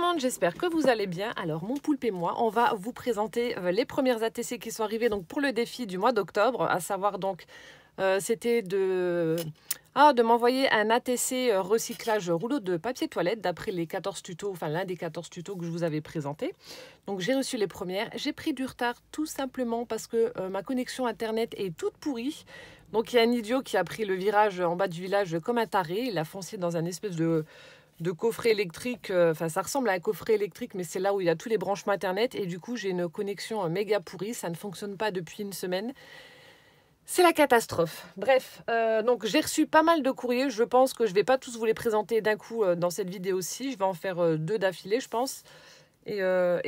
monde, j'espère que vous allez bien. Alors mon poulpe et moi, on va vous présenter les premières ATC qui sont arrivées donc, pour le défi du mois d'octobre, à savoir donc c'était de m'envoyer un ATC recyclage rouleau de papier toilette d'après les 14 tutos, enfin l'un des 14 tutos que je vous avais présenté. Donc j'ai reçu les premières, j'ai pris du retard tout simplement parce que ma connexion internet est toute pourrie. Donc il y a un idiot qui a pris le virage en bas du village comme un taré, il a foncé dans un espèce de coffret électrique, enfin ça ressemble à un coffret électrique mais c'est là où il y a tous les branchements internet et du coup j'ai une connexion méga pourrie, ça ne fonctionne pas depuis une semaine. C'est la catastrophe. Bref, donc j'ai reçu pas mal de courriers. Je pense que je ne vais pas tous vous les présenter d'un coup dans cette vidéo-ci. Je vais en faire 2 d'affilée, je pense. Et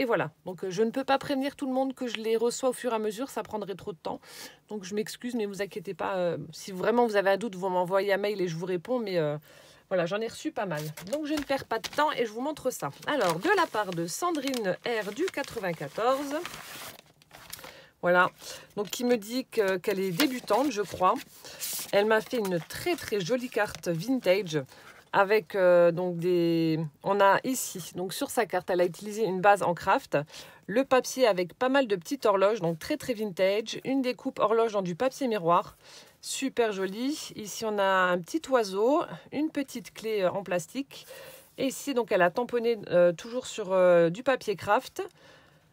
voilà. Donc je ne peux pas prévenir tout le monde que je les reçois au fur et à mesure. Ça prendrait trop de temps. Donc je m'excuse, mais vous inquiétez pas. Si vraiment vous avez un doute, vous m'envoyez un mail et je vous réponds. Mais voilà, j'en ai reçu pas mal. Donc je ne perds pas de temps et je vous montre ça. Alors, de la part de Sandrine R du 94... Voilà, donc qui me dit qu'elle est débutante, je crois. Elle m'a fait une très très jolie carte vintage avec donc des... On a ici, donc sur sa carte, elle a utilisé une base en craft, le papier avec pas mal de petites horloges, donc très très vintage, une découpe horloge dans du papier miroir, super jolie. Ici on a un petit oiseau, une petite clé en plastique. Et ici donc elle a tamponné toujours sur du papier craft.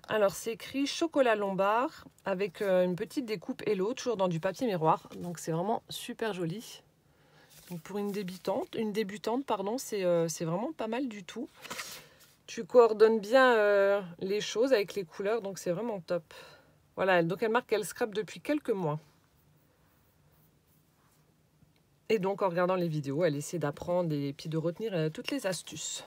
Alors, c'est écrit chocolat lombard avec une petite découpe Hello, toujours dans du papier miroir. Donc, c'est vraiment super joli. Donc, pour une débutante, pardon, c'est vraiment pas mal du tout. Tu coordonnes bien les choses avec les couleurs, donc c'est vraiment top. Voilà, donc elle marque qu'elle scrape depuis quelques mois. Et donc, en regardant les vidéos, elle essaie d'apprendre et puis de retenir toutes les astuces.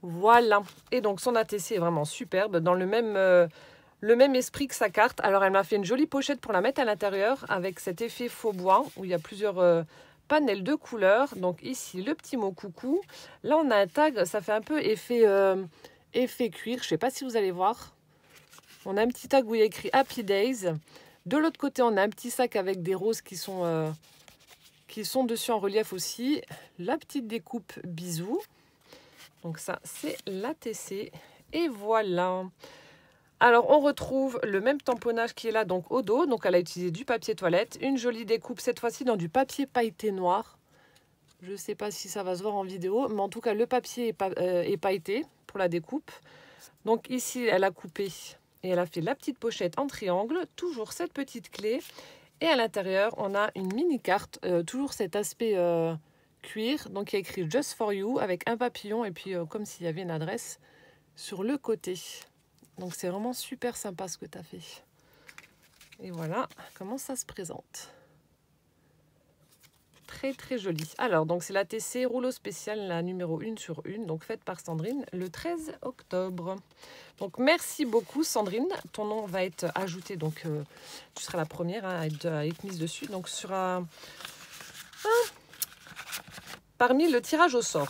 Voilà, et donc son ATC est vraiment superbe, dans le même esprit que sa carte. Alors elle m'a fait une jolie pochette pour la mettre à l'intérieur avec cet effet faux bois où il y a plusieurs panels de couleurs. Donc ici le petit mot coucou, là on a un tag, ça fait un peu effet cuir, je ne sais pas si vous allez voir. On a un petit tag où il y a écrit Happy Days. De l'autre côté on a un petit sac avec des roses qui sont dessus en relief aussi. La petite découpe bisous. Donc ça, c'est l'ATC. Et voilà. Alors, on retrouve le même tamponnage qui est là, donc au dos. Donc, elle a utilisé du papier toilette. Une jolie découpe, cette fois-ci, dans du papier pailleté noir. Je ne sais pas si ça va se voir en vidéo. Mais en tout cas, le papier est pailleté pour la découpe. Donc, ici, elle a coupé. Et elle a fait la petite pochette en triangle. Toujours cette petite clé. Et à l'intérieur, on a une mini-carte. Toujours cet aspect... cuir, donc il y a écrit Just for You avec un papillon et puis comme s'il y avait une adresse sur le côté. Donc c'est vraiment super sympa ce que tu as fait. Et voilà comment ça se présente. Très très joli. Alors donc c'est l'ATC rouleau spécial, la numéro 1 sur 1, donc faite par Sandrine le 13 octobre. Donc merci beaucoup Sandrine, ton nom va être ajouté, donc tu seras la première à être mise dessus. Donc sur parmi le tirage au sort.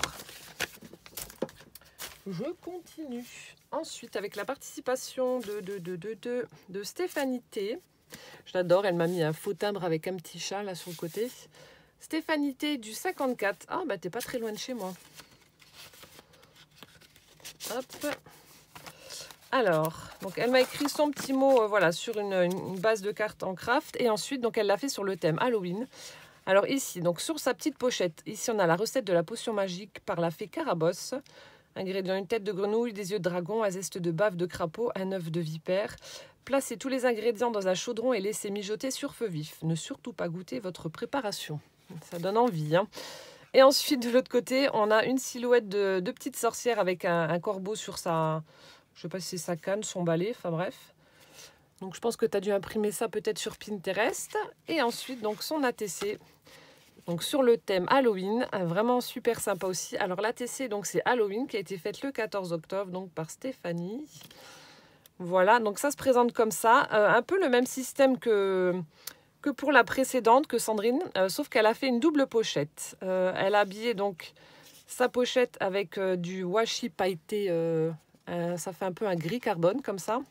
Je continue. Ensuite, avec la participation de Stéphanie T. Je l'adore, elle m'a mis un faux timbre avec un petit chat là sur le côté. Stéphanie T du 54. Ah, bah t'es pas très loin de chez moi. Hop. Alors, donc elle m'a écrit son petit mot voilà, sur une base de cartes en craft. Et ensuite, donc elle l'a fait sur le thème Halloween. Alors ici, donc sur sa petite pochette, ici on a la recette de la potion magique par la fée Carabosse. Ingrédients, une tête de grenouille, des yeux de dragon, un zeste de bave de crapaud, un œuf de vipère. Placez tous les ingrédients dans un chaudron et laissez mijoter sur feu vif. Ne surtout pas goûter votre préparation. Ça donne envie, hein. Et ensuite, de l'autre côté, on a une silhouette de petite sorcière avec un corbeau sur sa... Je ne sais pas si c'est sa canne, son balai, enfin bref. Donc je pense que tu as dû imprimer ça peut-être sur Pinterest. Et ensuite, donc son ATC. Donc sur le thème Halloween, vraiment super sympa aussi. Alors l'ATC, donc c'est Halloween qui a été faite le 14 octobre, donc par Stéphanie. Voilà, donc ça se présente comme ça. Un peu le même système que pour la précédente, que Sandrine, sauf qu'elle a fait une double pochette. Elle a habillé donc sa pochette avec du washi pailleté. Ça fait un peu un gris carbone comme ça.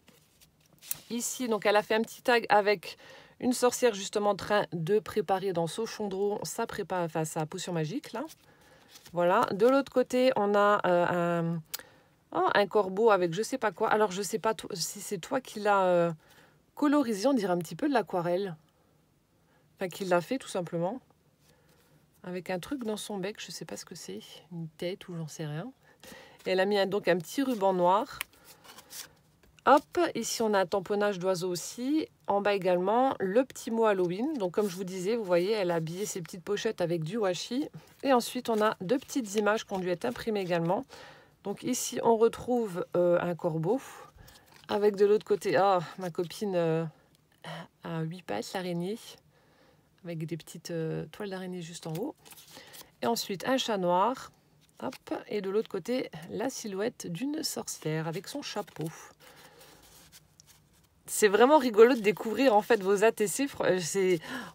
Ici, donc elle a fait un petit tag avec... une sorcière justement en train de préparer dans son chaudron sa potion magique là. Voilà. De l'autre côté, on a Oh, un corbeau avec je sais pas quoi. Alors, je sais pas si c'est toi qui l'as colorisé, on dirait un petit peu de l'aquarelle. Enfin, qui l'a fait tout simplement. Avec un truc dans son bec, je sais pas ce que c'est. Une tête ou j'en sais rien. Et elle a mis donc un petit ruban noir. Hop, ici on a un tamponnage d'oiseau aussi. En bas également, le petit mot Halloween. Donc comme je vous disais, vous voyez, elle a habillé ses petites pochettes avec du washi. Et ensuite, on a deux petites images qui ont dû être imprimées également. Donc ici, on retrouve un corbeau. Avec de l'autre côté, ma copine a 8 pattes, l'araignée. Avec des petites toiles d'araignée juste en haut. Et ensuite, un chat noir. Hop, et de l'autre côté, la silhouette d'une sorcière avec son chapeau. C'est vraiment rigolo de découvrir en fait vos ATC.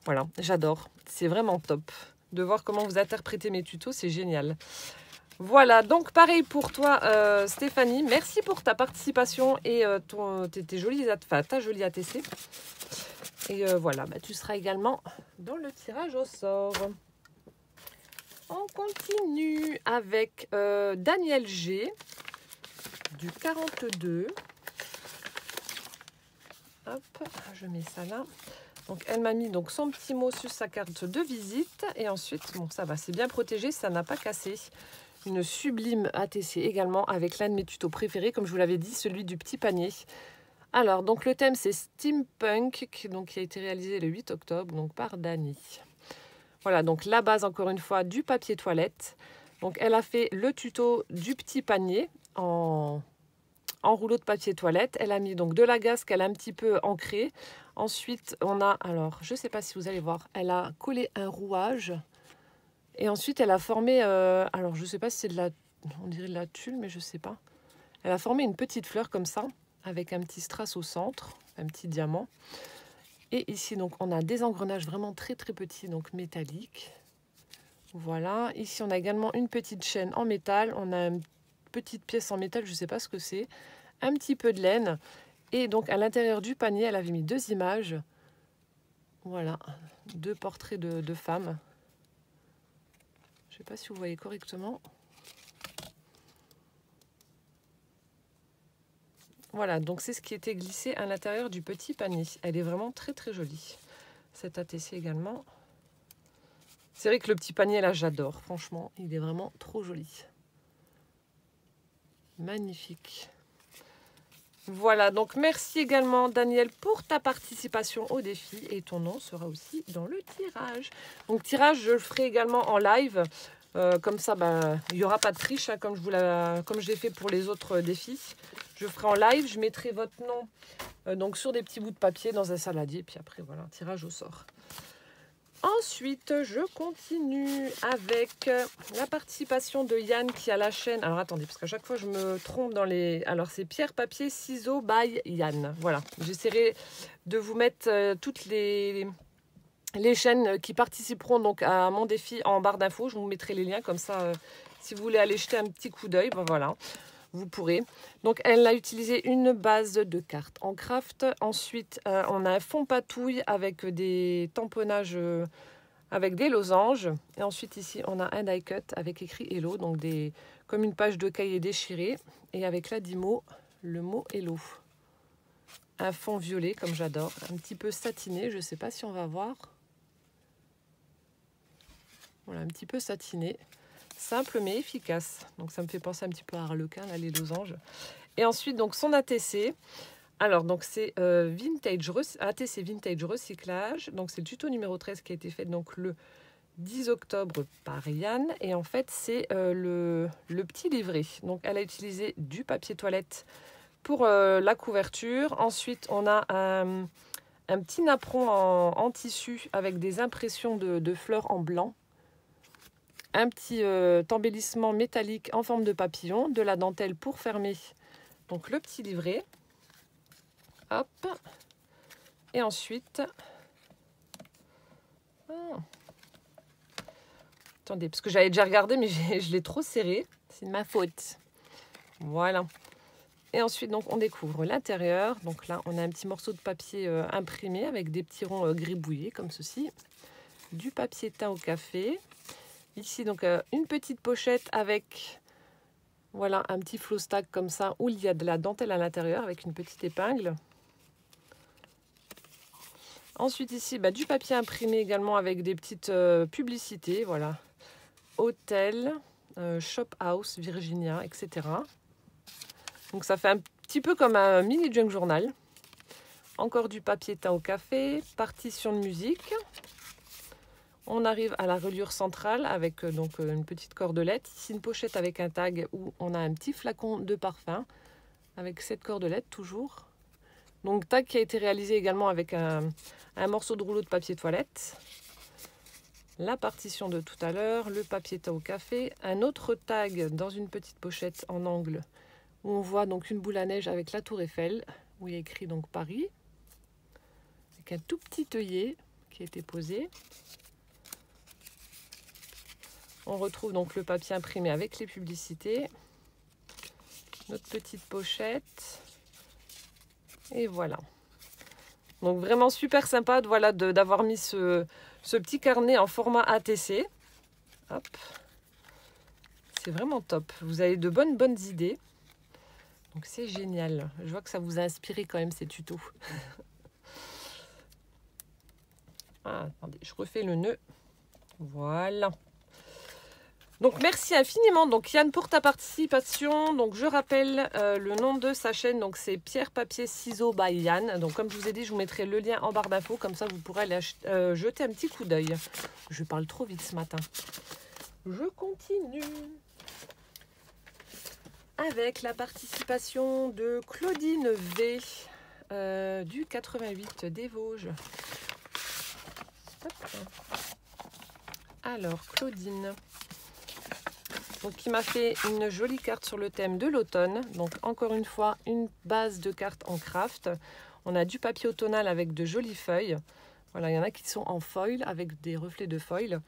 Voilà, j'adore. C'est vraiment top de voir comment vous interprétez mes tutos. C'est génial. Voilà, donc pareil pour toi Stéphanie. Merci pour ta participation et ta jolie ATC. Et voilà, tu seras également dans le tirage au sort. On continue avec Daniel G du 42. Hop, je mets ça là. Donc elle m'a mis donc son petit mot sur sa carte de visite. Et ensuite, bon ça va, c'est bien protégé, ça n'a pas cassé. Une sublime ATC également avec l'un de mes tutos préférés, comme je vous l'avais dit, celui du petit panier. Alors, donc le thème c'est Steampunk, qui a été réalisé le 8 octobre donc par Dani. Voilà, donc la base encore une fois du papier toilette. Donc elle a fait le tuto du petit panier en rouleau de papier toilette. Elle a mis donc de la gaze qu'elle a un petit peu ancrée. Ensuite, on a, alors je ne sais pas si vous allez voir, elle a collé un rouage. Et ensuite, elle a formé, alors je ne sais pas si c'est on dirait de la tulle, mais je ne sais pas. Elle a formé une petite fleur comme ça, avec un petit strass au centre, un petit diamant. Et ici, donc, on a des engrenages vraiment très très petits, donc métalliques. Voilà. Ici, on a également une petite chaîne en métal. On a une petite pièce en métal, je ne sais pas ce que c'est. Un petit peu de laine. Et donc, à l'intérieur du panier, elle avait mis deux images. Voilà. Deux portraits de femmes. Je ne sais pas si vous voyez correctement. Voilà, donc c'est ce qui était glissé à l'intérieur du petit panier. Elle est vraiment très très jolie. Cette ATC également. C'est vrai que le petit panier là, j'adore. Franchement, il est vraiment trop joli. Magnifique. Voilà, donc merci également Daniel pour ta participation au défi. Et ton nom sera aussi dans le tirage. Donc tirage, je le ferai également en live. Comme ça, il n'y aura pas de triche, hein, comme je l'ai fait pour les autres défis. Je ferai en live, je mettrai votre nom donc sur des petits bouts de papier dans un saladier. Puis après, voilà, tirage au sort. Ensuite, je continue avec la participation de Yann qui a la chaîne. Alors attendez, parce qu'à chaque fois je me trompe dans les... Alors c'est pierre, papier, ciseaux, by Yann. Voilà, j'essaierai de vous mettre toutes les chaînes qui participeront donc à mon défi en barre d'infos. Je vous mettrai les liens comme ça, si vous voulez aller jeter un petit coup d'œil, voilà, vous pourrez. Donc elle a utilisé une base de cartes en craft. Ensuite, on a un fond patouille avec des tamponnages avec des losanges. Et ensuite ici, on a un die cut avec écrit Hello, donc comme une page de cahier déchirée. Et avec là 10 mots, le mot Hello. Un fond violet, comme j'adore, un petit peu satiné, je ne sais pas si on va voir. Voilà, un petit peu satiné. Simple mais efficace. Donc ça me fait penser un petit peu à Harlequin, là, les losanges. Et ensuite, donc son ATC. Alors, donc c'est ATC Vintage Recyclage. Donc c'est le tuto numéro 13 qui a été fait donc le 10 octobre par Yann. Et en fait, c'est le petit livret. Donc elle a utilisé du papier toilette pour la couverture. Ensuite, on a un petit napperon en tissu avec des impressions de fleurs en blanc. Un petit embellissement métallique en forme de papillon, de la dentelle pour fermer donc le petit livret. Hop. Et ensuite, attendez, parce que j'avais déjà regardé, mais je l'ai trop serré. C'est de ma faute. Voilà. Et ensuite, donc, on découvre l'intérieur. Donc là, on a un petit morceau de papier imprimé avec des petits ronds gribouillés comme ceci. Du papier teint au café. Ici, donc, une petite pochette avec Voilà, un petit flow stack comme ça, où il y a de la dentelle à l'intérieur avec une petite épingle. Ensuite ici, du papier imprimé également avec des petites publicités, voilà. Hôtel, Shop House, Virginia, etc. Donc ça fait un petit peu comme un mini junk journal. Encore du papier teint au café, partition de musique. On arrive à la reliure centrale avec donc une petite cordelette. Ici une pochette avec un tag où on a un petit flacon de parfum avec cette cordelette toujours. Donc tag qui a été réalisé également avec un morceau de rouleau de papier toilette. La partition de tout à l'heure, le papier teint au café, un autre tag dans une petite pochette en angle où on voit donc une boule à neige avec la tour Eiffel, où il y a écrit donc Paris, avec un tout petit œillet qui a été posé. On retrouve donc le papier imprimé avec les publicités, notre petite pochette, et voilà. Donc vraiment super sympa voilà, d'avoir mis ce petit carnet en format ATC. Hop. C'est vraiment top. Vous avez de bonnes idées. Donc c'est génial. Je vois que ça vous a inspiré quand même ces tutos. Ah, attendez, je refais le nœud. Voilà. Donc merci infiniment donc Yann pour ta participation. Donc je rappelle le nom de sa chaîne, donc c'est Pierre Papier Ciseaux by Yann. Donc comme je vous ai dit, je vous mettrai le lien en barre d'infos, comme ça vous pourrez aller jeter un petit coup d'œil. Je parle trop vite ce matin. Je continue avec la participation de Claudine V du 88 des Vosges. Hop. Alors Claudine, donc qui m'a fait une jolie carte sur le thème de l'automne. Donc encore une fois, une base de cartes en craft. On a du papier automnal avec de jolies feuilles. Voilà, il y en a qui sont en foil avec des reflets de foil.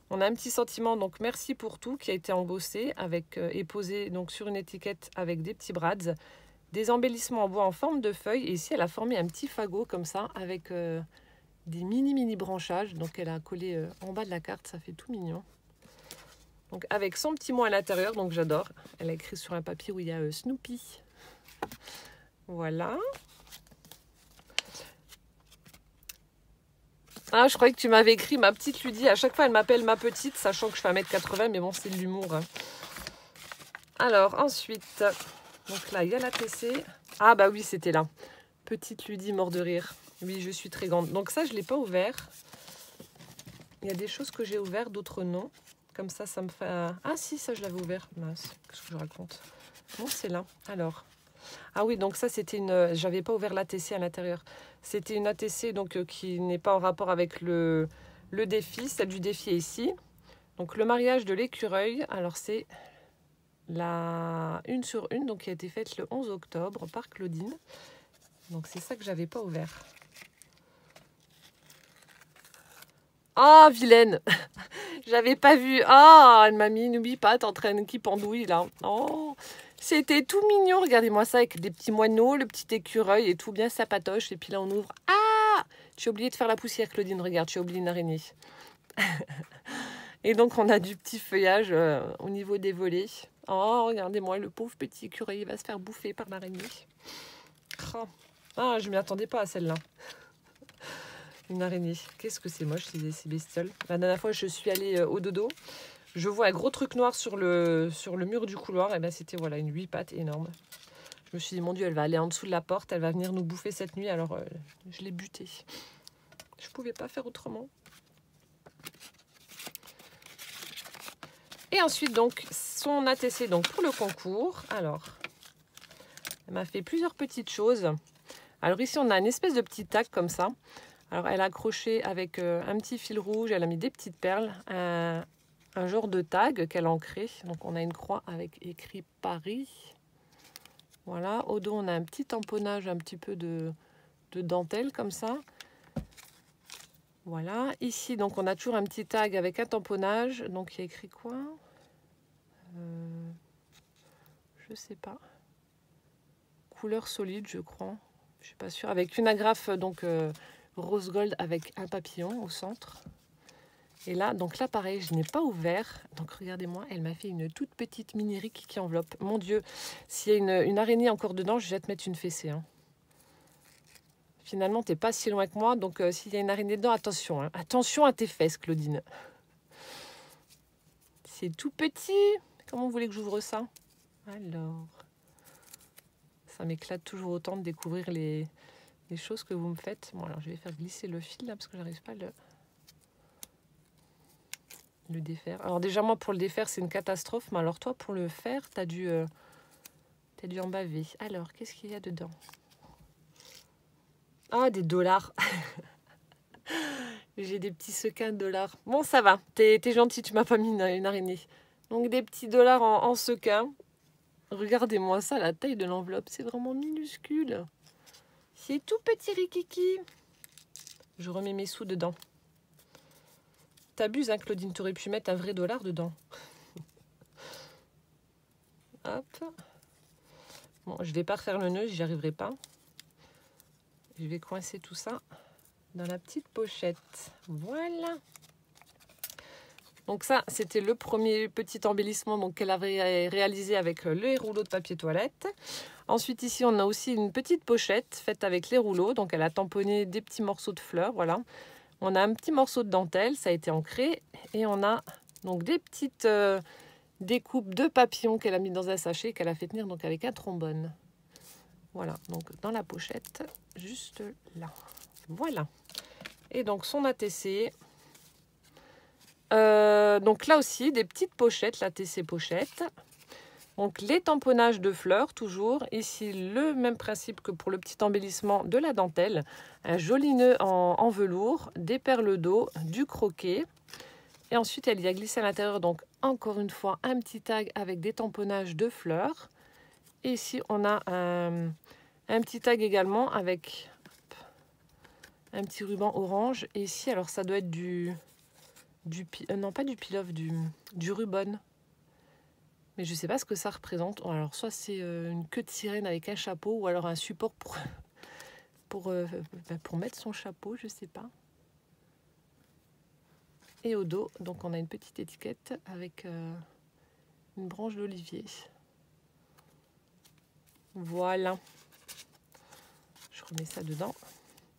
On a un petit sentiment, donc merci pour tout, qui a été embossé avec, et posé donc, sur une étiquette avec des petits brads. Des embellissements en bois en forme de feuilles. Et ici, elle a formé un petit fagot comme ça avec des mini branchages. Donc elle a collé en bas de la carte, ça fait tout mignon. Donc avec son petit mot à l'intérieur, donc j'adore. Elle a écrit sur un papier où il y a Snoopy. Voilà. Ah, je croyais que tu m'avais écrit ma petite Ludie. À chaque fois, elle m'appelle ma petite, sachant que je fais 1m80, mais bon, c'est de l'humour. Hein. Alors, ensuite, donc là, il y a la TC. Ah, bah oui, c'était là. Petite Ludie mort de rire. Oui, je suis très grande. Donc ça, je ne l'ai pas ouvert. Il y a des choses que j'ai ouvertes, d'autres non. Comme ça, ça me fait... Ah si, ça, je l'avais ouvert. Mince, qu'est-ce que je raconte? Non, c'est là. Alors... Ah oui, donc ça, c'était une... J'avais pas ouvert l'ATC à l'intérieur. C'était une ATC donc, qui n'est pas en rapport avec le défi. Celle du défi est ici. Donc, le mariage de l'écureuil. Alors, c'est la 1 sur 1, donc qui a été faite le 11 octobre par Claudine. Donc, c'est ça que j'avais pas ouvert. Ah, vilaine. J'avais pas vu. Ah, elle m'a mis, n'oublie pas, t'es en train qui pendouille là. Oh, c'était tout mignon. Regardez-moi ça avec des petits moineaux, le petit écureuil et tout bien sapatoche. Et puis là, on ouvre. Ah, j'ai oublié de faire la poussière, Claudine. Regarde, j'ai oublié une araignée. Et donc, on a du petit feuillage au niveau des volets. Oh, regardez-moi, le pauvre petit écureuil, il va se faire bouffer par l'araignée. Oh. Ah, je m'y attendais pas à celle-là. Une araignée. Qu'est-ce que c'est moche, ces bestioles. La dernière fois, je suis allée au dodo. Je vois un gros truc noir sur le mur du couloir. Et bien, c'était voilà, une 8 pattes énorme. Je me suis dit, mon Dieu, elle va aller en dessous de la porte. Elle va venir nous bouffer cette nuit. Alors, je l'ai butée. Je ne pouvais pas faire autrement. Et ensuite, donc, son ATC donc, pour le concours. Alors, elle m'a fait plusieurs petites choses. Alors ici, on a une espèce de petit tac comme ça. Alors, elle a accroché avec un petit fil rouge, elle a mis des petites perles, un genre de tag qu'elle a ancré. Donc, on a une croix avec écrit Paris. Voilà. Au dos, on a un petit tamponnage, un petit peu de dentelle comme ça. Voilà. Ici, donc, on a toujours un petit tag avec un tamponnage. Donc, il y a écrit quoi? Je sais pas. Couleur solide, je crois. Je suis pas sûre. Avec une agrafe, donc... rose gold avec un papillon au centre. Et là, donc là, pareil, je n'ai pas ouvert. Donc, regardez-moi, elle m'a fait une toute petite mini rikiki enveloppe. Mon Dieu, s'il y a une araignée encore dedans, je vais te mettre une fessée. Hein. Finalement, tu n'es pas si loin que moi. Donc, s'il y a une araignée dedans, attention. Hein. Attention à tes fesses, Claudine. C'est tout petit. Comment vous voulez que j'ouvre ça? Alors, ça m'éclate toujours autant de découvrir les choses que vous me faites. Bon, alors, je vais faire glisser le fil, là, parce que j'arrive pas à le défaire. Alors déjà, moi, pour le défaire, c'est une catastrophe. Mais alors, toi, pour le faire, t'as dû en baver. Alors, qu'est-ce qu'il y a dedans? Ah, des dollars. J'ai des petits sequins de dollars. Bon, ça va. T'es gentil, tu m'as pas mis une araignée. Donc, des petits dollars en sequins. Regardez-moi ça, la taille de l'enveloppe. C'est vraiment minuscule. C'est tout petit rikiki. Je remets mes sous dedans. T'abuses, hein, Claudine, tu aurais pu mettre un vrai dollar dedans. Hop. Bon, je vais pas refaire le nœud, j'y arriverai pas. Je vais coincer tout ça dans la petite pochette. Voilà. Donc ça, c'était le premier petit embellissement qu'elle avait réalisé avec les rouleaux de papier toilette. Ensuite, ici, on a aussi une petite pochette faite avec les rouleaux. Donc, elle a tamponné des petits morceaux de fleurs, voilà. On a un petit morceau de dentelle, ça a été ancré. Et on a donc des petites découpes de papillons qu'elle a mis dans un sachet, qu'elle a fait tenir donc avec un trombone. Voilà, donc dans la pochette, juste là. Voilà. Et donc son ATC. Donc là aussi, des petites pochettes, l'ATC pochette. Donc les tamponnages de fleurs, toujours. Ici, le même principe que pour le petit embellissement de la dentelle. Un joli nœud en velours, des perles d'eau, du croquet. Et ensuite, elle y a glissé à l'intérieur, donc encore une fois, un petit tag avec des tamponnages de fleurs. Et ici, on a un petit tag également avec un petit ruban orange. Et ici, alors ça doit être non, pas du peel-off, du ruban. Mais je ne sais pas ce que ça représente. Alors, soit c'est une queue de sirène avec un chapeau, ou alors un support pour mettre son chapeau, je ne sais pas. Et au dos, donc on a une petite étiquette avec une branche d'olivier. Voilà. Je remets ça dedans.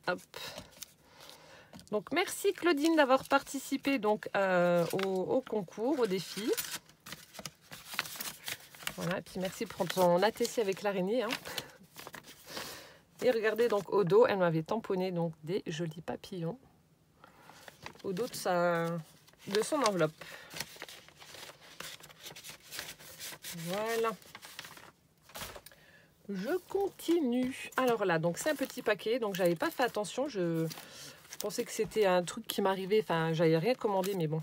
Hop. Donc merci Claudine d'avoir participé donc au concours, au défi. Voilà, et puis merci pour ton ATC avec l'araignée. Hein. Et regardez donc au dos, elle m'avait tamponné donc des jolis papillons au dos de son enveloppe. Voilà. Je continue. Alors là, donc c'est un petit paquet, donc j'avais pas fait attention. Je pensais que c'était un truc qui m'arrivait. Enfin, j'avais rien commandé, mais bon.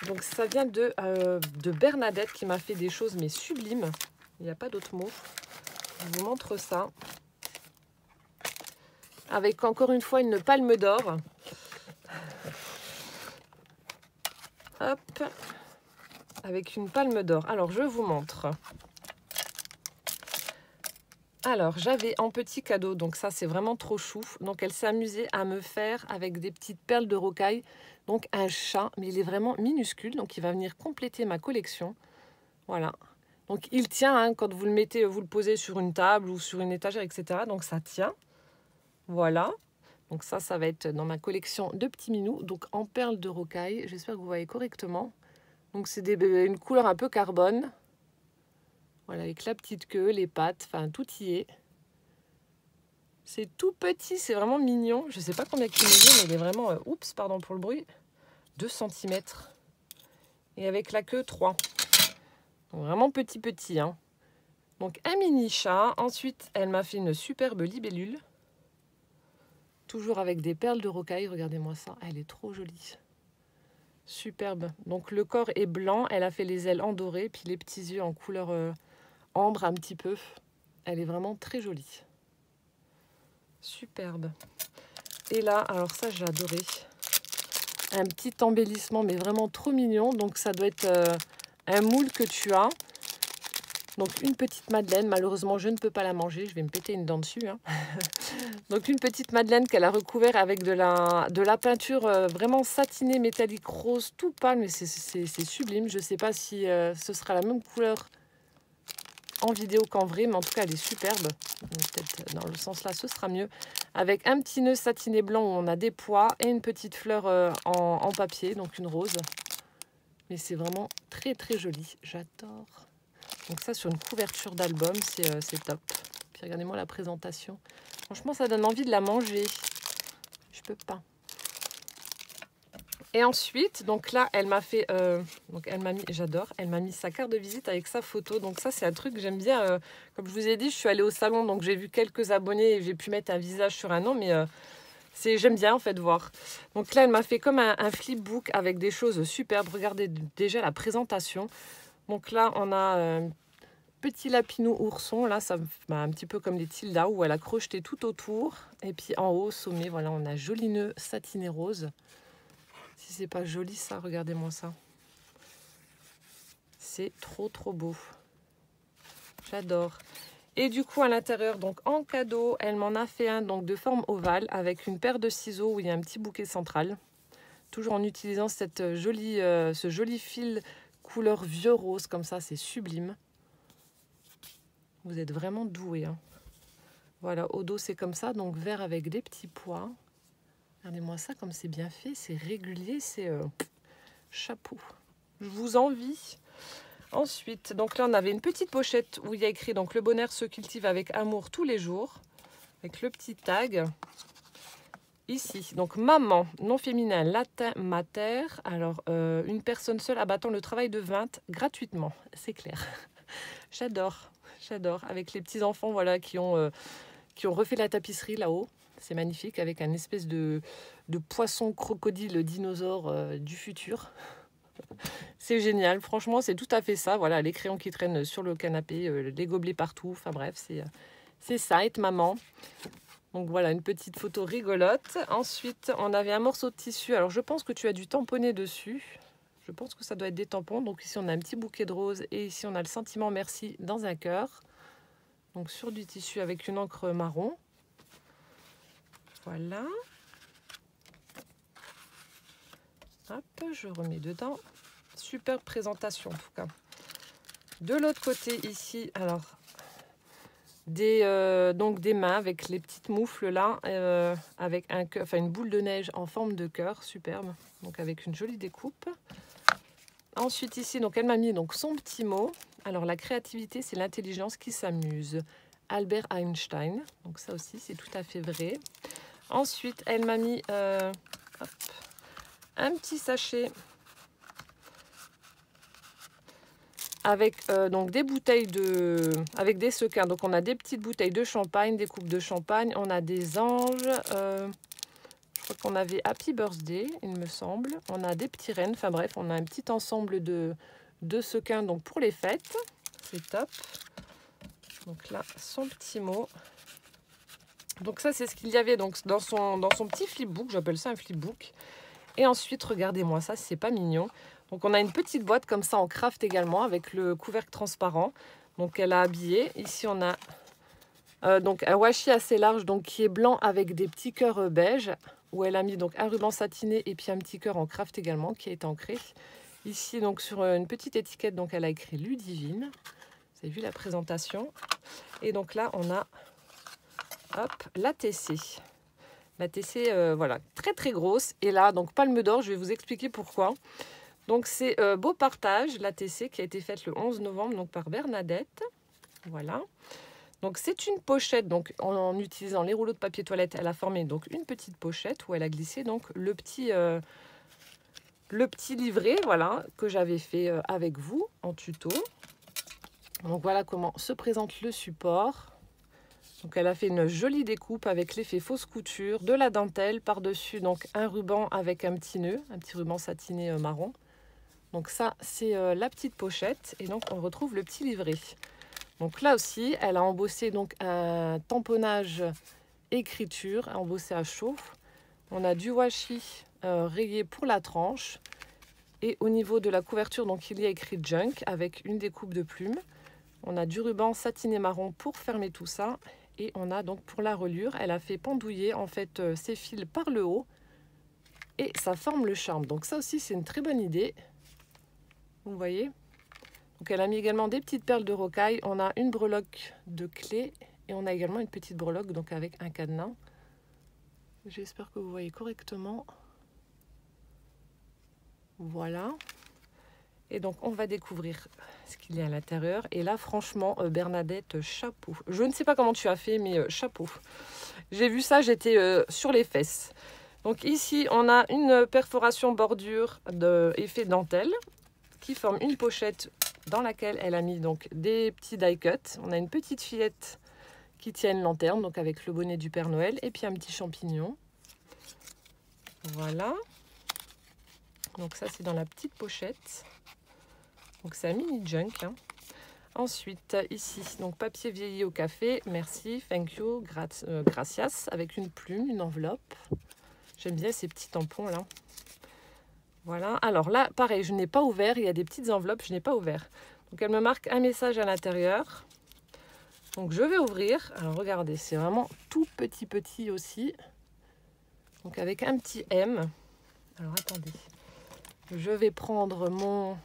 Donc ça vient de Bernadette qui m'a fait des choses mais sublimes. Il n'y a pas d'autre mot. Je vous montre ça. Avec encore une fois une palme d'or. Hop. Avec une palme d'or. Alors je vous montre. Alors j'avais en petit cadeau, donc ça c'est vraiment trop chou. Donc elle s'est amusée à me faire avec des petites perles de rocaille. Donc un chat, mais il est vraiment minuscule. Donc il va venir compléter ma collection. Voilà. Donc il tient, hein, quand vous le mettez, vous le posez sur une table ou sur une étagère, etc. Donc ça tient. Voilà. Donc ça va être dans ma collection de petits minous. Donc en perles de rocaille. J'espère que vous voyez correctement. Donc c'est une couleur un peu carbone. Voilà, avec la petite queue, les pattes, enfin tout y est. C'est tout petit, c'est vraiment mignon. Je ne sais pas combien il mesure, mais il est vraiment, oups, pardon pour le bruit, 2 cm. Et avec la queue, 3. Donc vraiment petit, hein. Donc un mini chat. Ensuite, elle m'a fait une superbe libellule. Toujours avec des perles de rocaille, regardez-moi ça, elle est trop jolie. Superbe. Donc le corps est blanc, elle a fait les ailes en doré, puis les petits yeux en couleur ambre un petit peu. Elle est vraiment très jolie. Superbe. Et là, alors ça j'ai adoré. Un petit embellissement, mais vraiment trop mignon. Donc ça doit être un moule que tu as. Donc une petite madeleine, malheureusement je ne peux pas la manger, je vais me péter une dent dessus. Hein. Donc une petite madeleine qu'elle a recouvert avec de la peinture vraiment satinée, métallique rose, tout pâle, mais c'est sublime. Je ne sais pas si ce sera la même couleur en vidéo qu'en vrai, mais en tout cas elle est superbe. Peut-être dans le sens là ce sera mieux. Avec un petit nœud satiné blanc où on a des pois et une petite fleur en papier, donc une rose. Mais c'est vraiment très très joli, j'adore. Donc ça sur une couverture d'album, c'est top. Puis regardez-moi la présentation. Franchement ça donne envie de la manger. Je peux pas. Et ensuite, donc là, elle m'a fait, donc elle m'a mis, j'adore, elle m'a mis sa carte de visite avec sa photo. Donc ça, c'est un truc que j'aime bien. Comme je vous ai dit, je suis allée au salon, donc j'ai vu quelques abonnés et j'ai pu mettre un visage sur un nom, mais j'aime bien en fait voir. Donc là, elle m'a fait comme un flipbook avec des choses superbes. Regardez déjà la présentation. Donc là, on a un petit lapinou ourson. Là, ça un petit peu comme les Tilda où elle a crocheté tout autour. Et puis en haut, au sommet, voilà, on a joli nœud satiné rose. Si c'est pas joli ça, regardez-moi ça. C'est trop trop beau. J'adore. Et du coup à l'intérieur, donc en cadeau, elle m'en a fait un donc de forme ovale avec une paire de ciseaux où il y a un petit bouquet central. Toujours en utilisant ce joli fil couleur vieux rose comme ça, c'est sublime. Vous êtes vraiment doués. Hein. Voilà, au dos c'est comme ça, donc vert avec des petits pois. Regardez-moi ça comme c'est bien fait, c'est régulier, c'est chapeau. Je vous envie. Ensuite, donc là on avait une petite pochette où il y a écrit donc le bonheur se cultive avec amour tous les jours, avec le petit tag. Ici, donc maman, nom féminin, latin mater. Alors une personne seule abattant le travail de 20 gratuitement, c'est clair. J'adore, j'adore. Avec les petits enfants voilà qui ont refait la tapisserie là-haut. C'est magnifique avec un espèce de poisson crocodile dinosaure du futur. C'est génial, franchement c'est tout à fait ça. Voilà, les crayons qui traînent sur le canapé, les gobelets partout. Enfin bref, c'est ça, être maman. Donc voilà, une petite photo rigolote. Ensuite, on avait un morceau de tissu. Alors je pense que tu as dû tamponner dessus. Je pense que ça doit être des tampons. Donc ici on a un petit bouquet de roses et ici on a le sentiment merci dans un cœur. Donc sur du tissu avec une encre marron. Voilà. Hop, je remets dedans. Super présentation en tout cas. De l'autre côté ici, alors donc des mains avec les petites moufles là, avec une boule de neige en forme de cœur, superbe. Donc avec une jolie découpe. Ensuite ici, donc elle m'a mis donc son petit mot. Alors la créativité, c'est l'intelligence qui s'amuse. Albert Einstein. Donc ça aussi, c'est tout à fait vrai. Ensuite, elle m'a mis un petit sachet avec donc des bouteilles avec des sequins. Donc on a des petites bouteilles de champagne, des coupes de champagne, on a des anges. Je crois qu'on avait Happy Birthday, il me semble. On a des petits rennes. Enfin bref, on a un petit ensemble de sequins donc pour les fêtes. C'est top. Donc là, son petit mot. Donc ça, c'est ce qu'il y avait donc dans son petit flipbook. J'appelle ça un flipbook. Et ensuite, regardez-moi ça, c'est pas mignon. Donc on a une petite boîte comme ça en craft également avec le couvercle transparent. Donc elle a habillé. Ici on a donc un washi assez large donc qui est blanc avec des petits cœurs beige. Où elle a mis donc un ruban satiné et puis un petit cœur en craft également qui est ancré. Ici donc sur une petite étiquette donc elle a écrit Ludivine. Vous avez vu la présentation. Et donc là on a la TC. La TC, voilà, très très grosse. Et là, donc palme d'or, je vais vous expliquer pourquoi. Donc c'est Beau Partage, la TC, qui a été faite le 11 novembre donc, par Bernadette. Voilà. Donc c'est une pochette, donc en utilisant les rouleaux de papier toilette, elle a formé donc une petite pochette où elle a glissé donc le petit livret, voilà, que j'avais fait avec vous en tuto. Donc voilà comment se présente le support. Donc elle a fait une jolie découpe avec l'effet fausse couture, de la dentelle, par-dessus donc un ruban avec un petit nœud, un petit ruban satiné marron. Donc ça c'est la petite pochette et donc on retrouve le petit livret. Donc là aussi elle a embossé donc un tamponnage écriture, embossé à chauffe. On a du washi rayé pour la tranche et au niveau de la couverture donc il y a écrit junk avec une découpe de plumes. On a du ruban satiné marron pour fermer tout ça. Et on a donc pour la reliure, elle a fait pendouiller en fait ses fils par le haut. Et ça forme le charme. Donc ça aussi, c'est une très bonne idée. Vous voyez? Donc elle a mis également des petites perles de rocaille. On a une breloque de clé. Et on a également une petite breloque donc avec un cadenas. J'espère que vous voyez correctement. Voilà. Et donc on va découvrir ce qu'il y a à l'intérieur. Et là franchement Bernadette, chapeau. Je ne sais pas comment tu as fait mais chapeau. J'ai vu ça, j'étais sur les fesses. Donc ici on a une perforation bordure d'effet dentelle qui forme une pochette dans laquelle elle a mis donc des petits die cuts. On a une petite fillette qui tient une lanterne donc avec le bonnet du Père Noël et puis un petit champignon. Voilà. Donc ça c'est dans la petite pochette. Donc c'est un mini junk. Hein. Ensuite ici donc papier vieilli au café. Merci, thank you, gracias avec une plume, une enveloppe. J'aime bien ces petits tampons là. Voilà. Alors là pareil, je n'ai pas ouvert. Il y a des petites enveloppes, je n'ai pas ouvert. Donc elle me marque un message à l'intérieur. Donc je vais ouvrir. Alors regardez, c'est vraiment tout petit aussi. Donc avec un petit M. Alors attendez. Je vais prendre mon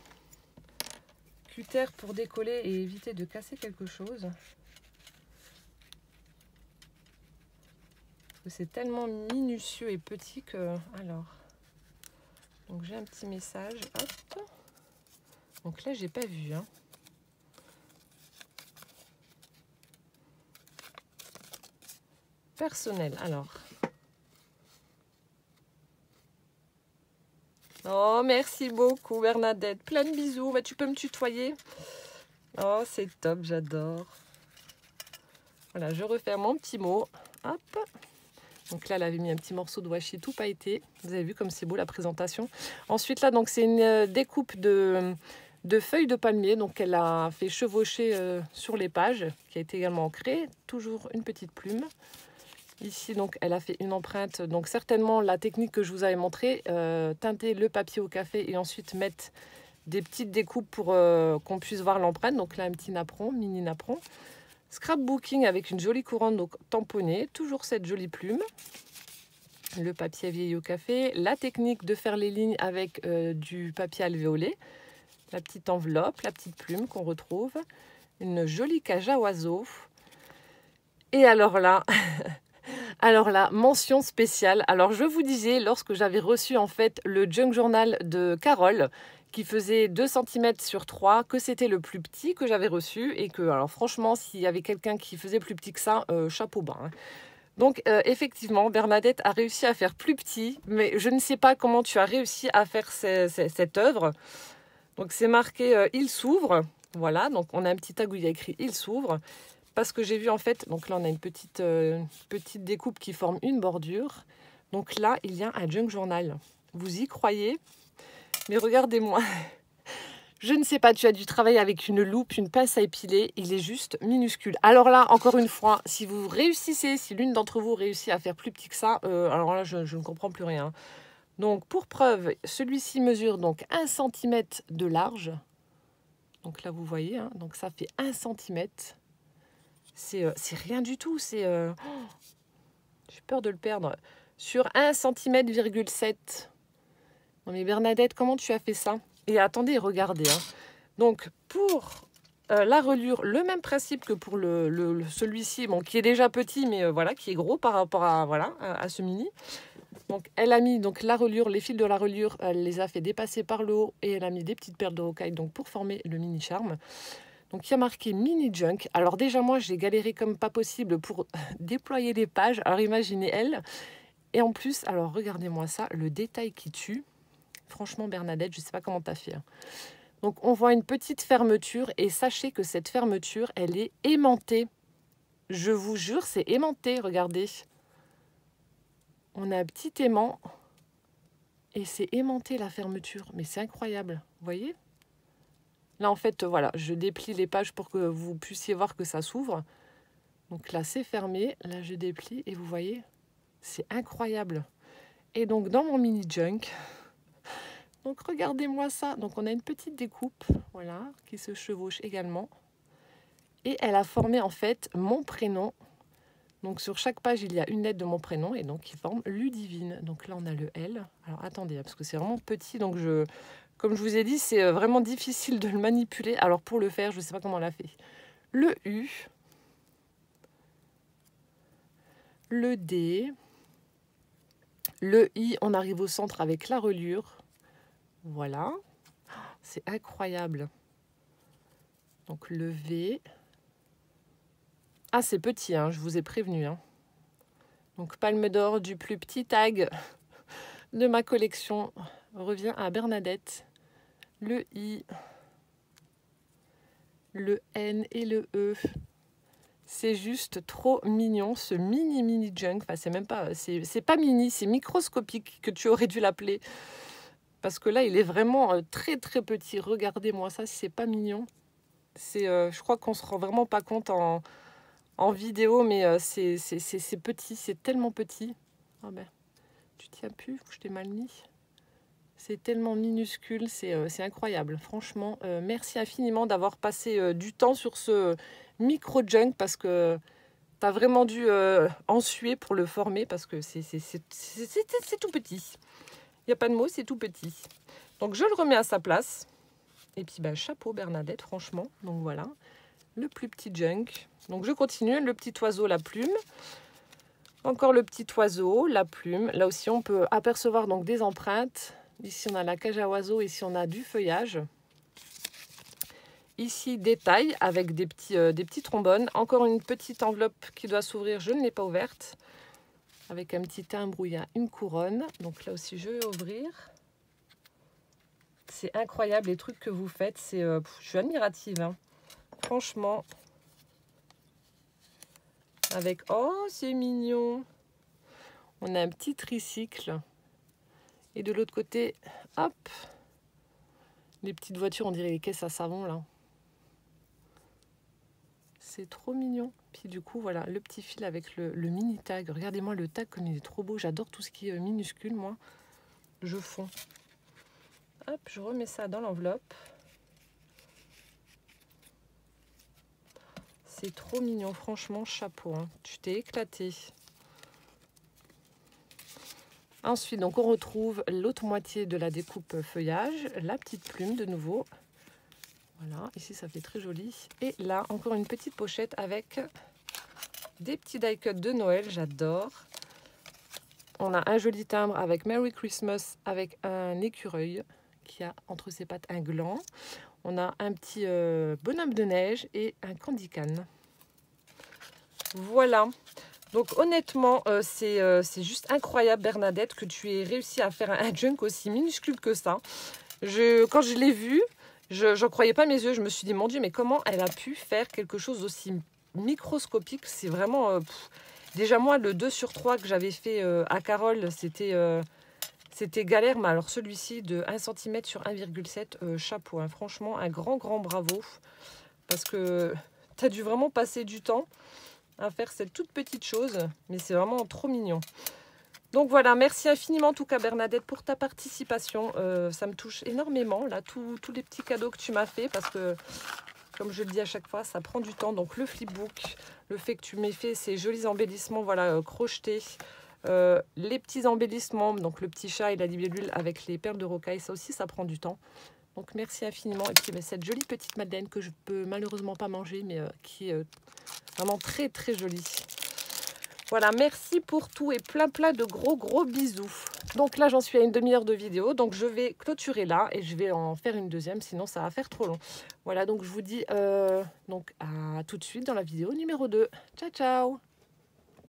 cutter pour décoller et éviter de casser quelque chose. Parce que c'est tellement minutieux et petit que... Alors. Donc j'ai un petit message. Hop. Donc là j'ai pas vu. Hein. Personnel. Alors. Oh, merci beaucoup Bernadette. Plein de bisous. Bah, tu peux me tutoyer. Oh, c'est top, j'adore. Voilà, je refais mon petit mot. Hop. Donc là, elle avait mis un petit morceau de washi tout pailleté. Vous avez vu comme c'est beau la présentation. Ensuite, là, donc c'est une découpe de feuilles de palmier. Donc elle a fait chevaucher sur les pages, qui a été également ancrée. Toujours une petite plume. Ici, donc, elle a fait une empreinte. Donc, certainement, la technique que je vous avais montrée, teinter le papier au café et ensuite mettre des petites découpes pour qu'on puisse voir l'empreinte. Donc là, un petit napperon, mini napperon. Scrapbooking avec une jolie couronne donc tamponnée. Toujours cette jolie plume. Le papier vieilli au café. La technique de faire les lignes avec du papier alvéolé. La petite enveloppe, la petite plume qu'on retrouve. Une jolie cage à oiseaux. Et alors là... Alors là, mention spéciale. Alors je vous disais, lorsque j'avais reçu en fait le junk journal de Carole, qui faisait 2 cm sur 3, que c'était le plus petit que j'avais reçu. Et que, alors franchement, s'il y avait quelqu'un qui faisait plus petit que ça, chapeau bas. Hein. Donc effectivement, Bernadette a réussi à faire plus petit. Mais je ne sais pas comment tu as réussi à faire cette œuvre. Donc c'est marqué « Il s'ouvre ». Voilà, donc on a un petit tag où il y a écrit « Il s'ouvre ». Parce que j'ai vu en fait, donc là on a une petite découpe qui forme une bordure. Donc là, il y a un junk journal. Vous y croyez? Mais regardez-moi. Je ne sais pas, tu as dû travailler avec une loupe, une pince à épiler. Il est juste minuscule. Alors là, encore une fois, si vous réussissez, si l'une d'entre vous réussit à faire plus petit que ça, alors là, je ne comprends plus rien. Donc pour preuve, celui-ci mesure donc 1 cm de large. Donc là, vous voyez, hein, donc ça fait 1 cm. C'est rien du tout, j'ai peur de le perdre. Sur 1,7 cm. Non mais Bernadette, comment tu as fait ça? Et attendez, regardez. Hein. Donc pour la reliure, le même principe que pour celui-ci, bon, qui est déjà petit, mais voilà, qui est gros par rapport à, voilà, à ce mini. Donc elle a mis donc, la reliure, les fils de la reliure, elle les a fait dépasser par le haut et elle a mis des petites perles de rocaille donc, pour former le mini charme. Donc, il y a marqué mini junk. Alors, déjà, moi, j'ai galéré comme pas possible pour déployer les pages. Alors, imaginez elle. Et en plus, alors, regardez-moi ça, le détail qui tue. Franchement, Bernadette, je ne sais pas comment tu as fait. Hein. Donc, on voit une petite fermeture. Et sachez que cette fermeture, elle est aimantée. Je vous jure, c'est aimanté. Regardez. On a un petit aimant. Et c'est aimanté, la fermeture. Mais c'est incroyable. Vous voyez ? Là, en fait, voilà, je déplie les pages pour que vous puissiez voir que ça s'ouvre. Donc là, c'est fermé. Là, je déplie et vous voyez, c'est incroyable. Et donc, dans mon mini junk, donc regardez-moi ça. Donc, on a une petite découpe, voilà, qui se chevauche également. Et elle a formé en fait mon prénom. Donc sur chaque page, il y a une lettre de mon prénom et donc il forme Ludivine. Donc là, on a le L. Alors attendez, parce que c'est vraiment petit. Donc comme je vous ai dit, c'est vraiment difficile de le manipuler. Alors pour le faire, je ne sais pas comment on l'a fait. Le U. Le D. Le I, on arrive au centre avec la reliure. Voilà. C'est incroyable. Donc le V. Ah, c'est petit, hein, je vous ai prévenu. Hein. Donc palme d'or du plus petit tag de ma collection revient à Bernadette. Le I, le N et le E. C'est juste trop mignon, ce mini junk. Enfin, c'est même pas, c'est pas mini, c'est microscopique que tu aurais dû l'appeler. Parce que là, il est vraiment très très petit. Regardez-moi ça, si c'est pas mignon. Je crois qu'on se rend vraiment pas compte en vidéo, mais c'est petit, c'est tellement petit. Ah ben, tu tiens plus, je t'ai mal mis. C'est tellement minuscule, c'est incroyable. Franchement, merci infiniment d'avoir passé du temps sur ce micro-junk parce que tu as vraiment dû en suer pour le former parce que c'est tout petit. Il n'y a pas de mots, c'est tout petit. Donc je le remets à sa place. Et puis ben, chapeau Bernadette, franchement. Donc voilà, le plus petit junk. Donc je continue, le petit oiseau, la plume. Encore le petit oiseau, la plume. Là aussi, on peut apercevoir donc des empreintes. Ici, on a la cage à oiseaux. Ici, on a du feuillage. Ici, des tailles avec des petits trombones. Encore une petite enveloppe qui doit s'ouvrir. Je ne l'ai pas ouverte. Avec un petit timbre où il y a une couronne. Donc là aussi, je vais ouvrir. C'est incroyable les trucs que vous faites. Je suis admirative. Hein. Franchement. Avec... Oh, c'est mignon. On a un petit tricycle. Et de l'autre côté, hop, les petites voitures, on dirait les caisses à savon, là. C'est trop mignon. Puis du coup, voilà, le petit fil avec le mini tag. Regardez-moi le tag comme il est trop beau. J'adore tout ce qui est minuscule, moi. Je fonds. Hop, je remets ça dans l'enveloppe. C'est trop mignon, franchement, chapeau. Hein. Tu t'es éclaté. Ensuite, donc, on retrouve l'autre moitié de la découpe feuillage, la petite plume de nouveau. Voilà, ici ça fait très joli. Et là, encore une petite pochette avec des petits die cuts de Noël, j'adore. On a un joli timbre avec Merry Christmas avec un écureuil qui a entre ses pattes un gland. On a un petit bonhomme de neige et un candy can. Voilà. Donc honnêtement, c'est juste incroyable Bernadette que tu aies réussi à faire un junk aussi minuscule que ça. Quand je l'ai vu, je n'en croyais pas mes yeux. Je me suis dit, mon Dieu, mais comment elle a pu faire quelque chose aussi microscopique? C'est vraiment... Déjà moi, le 2 sur 3 que j'avais fait à Carole, c'était galère. Mais alors celui-ci de 1 cm sur 1,7, chapeau. Hein. Franchement, un grand bravo. Parce que tu as dû vraiment passer du temps à faire cette toute petite chose, mais c'est vraiment trop mignon. Donc voilà, merci infiniment en tout cas Bernadette pour ta participation. Ça me touche énormément, là, tous les petits cadeaux que tu m'as fait, parce que, comme je le dis à chaque fois, ça prend du temps. Donc le flipbook, le fait que tu m'aies fait ces jolis embellissements, voilà, crochetés, les petits embellissements, donc le petit chat et la libellule avec les perles de rocaille, ça aussi, ça prend du temps. Donc merci infiniment. Et puis cette jolie petite madeleine que je peux malheureusement pas manger, mais qui est vraiment très jolie. Voilà, merci pour tout et plein de gros bisous. Donc là, j'en suis à une demi-heure de vidéo. Donc je vais clôturer là et je vais en faire une deuxième, sinon ça va faire trop long. Voilà, donc je vous dis donc à tout de suite dans la vidéo numéro 2. Ciao